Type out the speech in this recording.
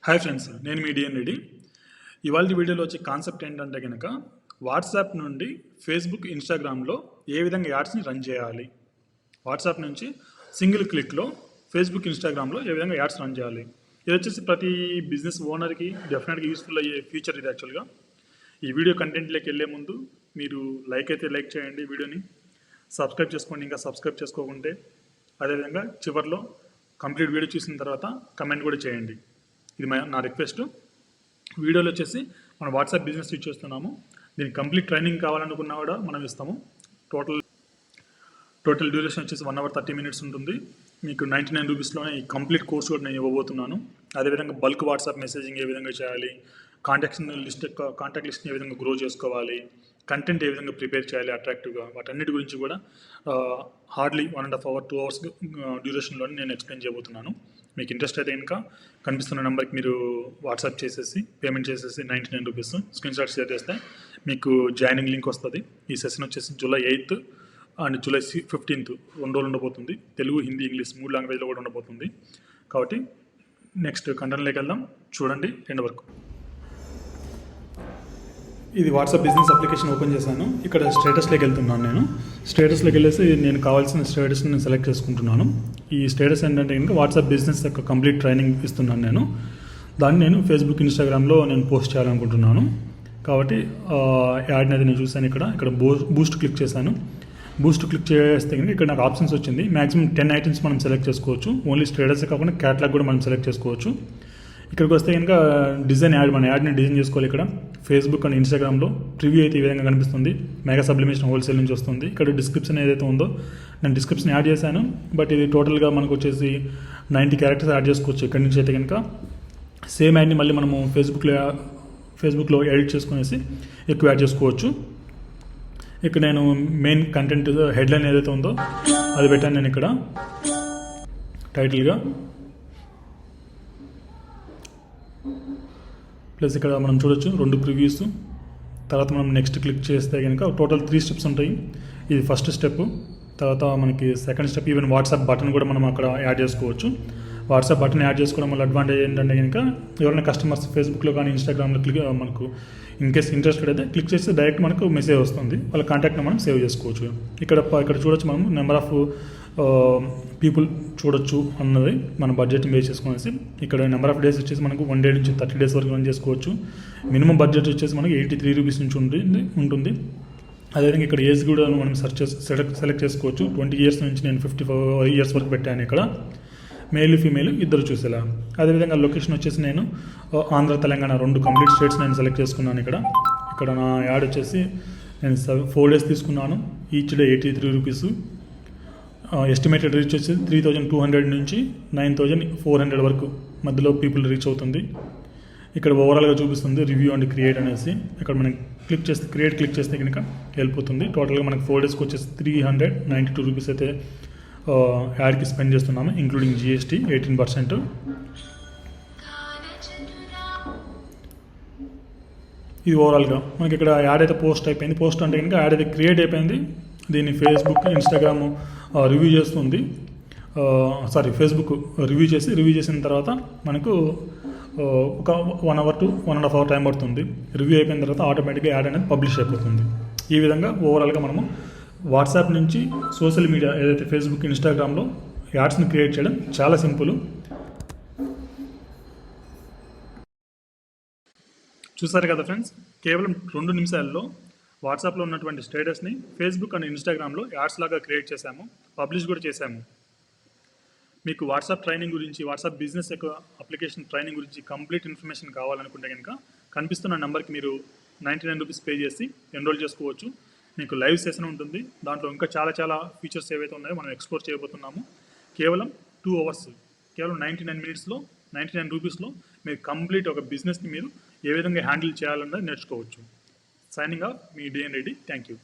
Hi friends, నేను మీ DNREDDi. ఇవాళ వీడియోలో వచ్చే కాన్సెప్ట్ ఏంటంటే కనుక వాట్సాప్ నుండి ఫేస్బుక్, ఇన్స్టాగ్రామ్లో ఏ విధంగా యాడ్స్ని రన్ చేయాలి. వాట్సాప్ నుంచి సింగిల్ క్లిక్లో ఫేస్బుక్, ఇన్స్టాగ్రామ్లో ఏ విధంగా యాడ్స్ రన్ చేయాలి. ఇది వచ్చేసి ప్రతి బిజినెస్ ఓనర్కి డెఫినెట్గా యూస్ఫుల్ అయ్యే ఫీచర్ ఇది. యాక్చువల్గా ఈ వీడియో కంటెంట్లోకి వెళ్ళే ముందు మీరు లైక్ చేయండి, వీడియోని సబ్స్క్రైబ్ చేసుకోండి ఇంకా సబ్స్క్రైబ్ చేసుకోకుంటే. అదేవిధంగా చివరిలో కంప్లీట్ వీడియో చూసిన తర్వాత కమెంట్ కూడా చేయండి. ఇది నా రిక్వెస్ట్. వీడియోలో వచ్చేసి మనం వాట్సాప్ బిజినెస్ యూజ్ చేస్తున్నాము. దీనికి కంప్లీట్ ట్రైనింగ్ కావాలనుకున్నా కూడా మనం ఇస్తాము. టోటల్ డ్యూరేషన్ వచ్చేసి 1 hour 30 minutes ఉంటుంది. మీకు 99 రూపీస్లోనే ఈ కంప్లీట్ కోర్స్ కూడా నేను ఇవ్వబోతున్నాను. అదేవిధంగా బల్క్ వాట్సాప్ మెసేజింగ్ ఏ విధంగా చేయాలి, కాంటాక్ట్ లిస్ట్ని ఏ విధంగా గ్రో చేసుకోవాలి, కంటెంట్ ఏ విధంగా ప్రిపేర్ చేయాలి అట్రాక్టివ్గా, వాటన్నిటి గురించి కూడా హార్డ్లీ 1.5 hour 2 hours డ్యూరేషన్లోనే నేను ఎక్స్ప్లెయిన్ చేయబోతున్నాను. మీకు ఇంట్రెస్ట్ అయితే ఇంకా కనిపిస్తున్న నెంబర్కి మీరు వాట్సాప్ చేసేసి పేమెంట్ చేసేసి 99 రూపీస్ స్క్రీన్ షాట్ షేర్ చేస్తే మీకు జాయినింగ్ లింక్ వస్తుంది. ఈ సెషన్ వచ్చేసి July 8th and July 15th 2 రోజులు ఉండబోతుంది. తెలుగు, హిందీ, ఇంగ్లీష్ 3 లాంగ్వేజ్లో కూడా ఉండబోతుంది. కాబట్టి నెక్స్ట్ కంటెంట్లోకి వెళ్దాం. చూడండి ఎండ్ వరకు. ఇది వాట్సాప్ బిజినెస్ అప్లికేషన్ ఓపెన్ చేశాను. ఇక్కడ స్టేటస్లోకి వెళ్తున్నాను. నేను స్టేటస్లోకి వెళ్ళేసి నేను కావాల్సిన స్టేటస్ని నేను సెలెక్ట్ చేసుకుంటున్నాను. ఈ స్టేటస్ ఏంటంటే ఇంకా వాట్సాప్ బిజినెస్ యొక్క కంప్లీట్ ట్రైనింగ్ ఇస్తున్నాను నేను. దాన్ని నేను ఫేస్బుక్, ఇన్స్టాగ్రామ్లో నేను పోస్ట్ చేయాలనుకుంటున్నాను. కాబట్టి యాడ్ని అయితే నేను చూశాను. ఇక్కడ బూస్ట్ క్లిక్ చేశాను. బూస్ట్ క్లిక్ చేస్తే కనుక ఇక్కడ నాకు ఆప్షన్స్ వచ్చింది. మ్యాక్సిమం 10 items మనం సెలెక్ట్ చేసుకోవచ్చు. ఓన్లీ స్టేటస్ కాకుండా క్యాటలాగ్ కూడా మనం సెలెక్ట్ చేసుకోవచ్చు. ఇక్కడికి వస్తే కనుక డిజైన్ యాడ్, మన యాడ్ని డిజైన్ చేసుకోవాలి. ఇక్కడ ఫేస్బుక్ అండ్ ఇన్స్టాగ్రామ్లో ప్రివ్యూ అయితే ఈ విధంగా కనిపిస్తుంది. MegaSublimation హోల్సేల్ నుంచి వస్తుంది. ఇక్కడ డిస్క్రిప్షన్ ఏదైతే ఉందో నేను డిస్క్రిప్షన్ యాడ్ చేశాను. బట్ ఇది టోటల్గా మనకు వచ్చేసి 90 characters యాడ్ చేసుకోవచ్చు. ఇక్కడి నుంచి అయితే కనుక సేమ్ యాడ్ని మళ్ళీ మనము ఫేస్బుక్లో ఎడిట్ చేసుకునేసి ఎక్కువ యాడ్ చేసుకోవచ్చు. ఇక్కడ నేను మెయిన్ కంటెంట్ హెడ్లైన్ ఏదైతే ఉందో అది పెట్టాను నేను ఇక్కడ టైటిల్గా. ప్లస్ ఇక్కడ మనం చూడొచ్చు 2 ప్రివ్యూస్. తర్వాత మనం నెక్స్ట్ క్లిక్ చేస్తే కనుక టోటల్ 3 steps ఉంటాయి. ఇది ఫస్ట్ స్టెప్. తర్వాత మనకి second step. Even WhatsApp button కూడా మనం అక్కడ యాడ్ చేసుకోవచ్చు. వాట్సాప్ బటన్ యాడ్ చేసుకోవడం వల్ల అడ్వాంటేజ్ ఏంటంటే కనుక ఎవరైనా కస్టమర్స్ ఫేస్బుక్లో కానీ ఇన్స్టాగ్రామ్లో మనకు ఇన్కేస్ ఇంట్రెస్టెడ్ అయితే క్లిక్ చేస్తే డైరెక్ట్ మనకు మెసేజ్ వస్తుంది. వాళ్ళ కాంటాక్ట్ని మనం సేవ్ చేసుకోవచ్చు. ఇక్కడ చూడొచ్చు మనం నెంబర్ ఆఫ్ పీపుల్ చూడొచ్చు అన్నది మన బడ్జెట్ని బేస్ చేసుకునేసి. ఇక్కడ నెంబర్ ఆఫ్ డేస్ వచ్చేసి మనకు 1 day నుంచి 30 days వరకు రన్ చేసుకోవచ్చు. మినిమం బడ్జెట్ వచ్చేసి మనకి 83 రూపీస్ నుంచి ఉంటుంది. అదేవిధంగా ఇక్కడ ఏజ్ కూడా మనం సెలెక్ట్ చేసుకోవచ్చు. 20 years నుంచి నేను 54 years వరకు పెట్టాను. ఇక్కడ మేల్, ఫీమేల్ ఇద్దరు చూసేలా. అదేవిధంగా లొకేషన్ వచ్చేసి నేను ఆంధ్ర, తెలంగాణ 2 కంప్లీట్ స్టేట్స్ నేను సెలెక్ట్ చేసుకున్నాను. ఇక్కడ నా యాడ్ వచ్చేసి నేను 4 days తీసుకున్నాను. Each day 83 rupees. Estimated reach వచ్చి 3200 నుంచి 9400 వరకు మధ్యలో పీపుల్ రీచ్ అవుతుంది. ఇక్కడ ఓవరాల్గా చూపిస్తుంది రివ్యూ అండ్ క్రియేట్ అనేసి. ఇక్కడ మనం క్లిక్ చేస్తే కనుక వెళ్ళిపోతుంది. టోటల్గా మనకి 4 daysకి వచ్చేసి 392 రూపీస్ అయితే యాడ్కి స్పెండ్ చేస్తున్నాము, ఇంక్లూడింగ్ GST 18%. ఇది ఓవరాల్గా మనకి ఇక్కడ యాడ్ అయితే పోస్ట్ అయిపోయింది. పోస్ట్ అంటే కనుక యాడ్ అయితే క్రియేట్ అయిపోయింది. దీన్ని ఫేస్బుక్, ఇన్స్టాగ్రామ్ రివ్యూ చేస్తుంది. ఫేస్బుక్ రివ్యూ చేసిన తర్వాత మనకు ఒక 1 hour to 1.5 hour టైం పడుతుంది. రివ్యూ అయిపోయిన తర్వాత ఆటోమేటిక్గా యాడ్ అనేది పబ్లిష్ అయిపోతుంది. ఈ విధంగా ఓవరాల్గా మనము వాట్సాప్ నుంచి సోషల్ మీడియా ఏదైతే ఫేస్బుక్, ఇన్స్టాగ్రామ్లో యాడ్స్ని క్రియేట్ చేయడం చాలా సింపుల్. చూసారు కదా ఫ్రెండ్స్, కేవలం 2 నిమిషాల్లో వాట్సాప్లో ఉన్నటువంటి స్టేటస్ని ఫేస్బుక్ అండ్ ఇన్స్టాగ్రామ్లో యాడ్స్ లాగా క్రియేట్ చేశాము, పబ్లిష్ కూడా చేశాము. మీకు వాట్సాప్ ట్రైనింగ్ గురించి, వాట్సాప్ బిజినెస్ యొక్క అప్లికేషన్ ట్రైనింగ్ గురించి కంప్లీట్ ఇన్ఫర్మేషన్ కావాలనుకుంటే కనుక కనిపిస్తున్న నెంబర్కి మీరు 99 రూపీస్ పే చేసి ఎన్రోల్ చేసుకోవచ్చు. మీకు లైవ్ సెషన్ ఉంటుంది. దాంట్లో ఇంకా చాలా ఫీచర్స్ ఏవైతే ఉన్నాయో మనం ఎక్స్ప్లోర్ చేయబోతున్నాము. కేవలం 2 hours, కేవలం 99 minutesలో 99 రూపీస్లో మీరు కంప్లీట్ ఒక బిజినెస్ని మీరు ఏ విధంగా హ్యాండిల్ చేయాలన్నది నేర్చుకోవచ్చు. Signing off me DNREDDi. Thank you.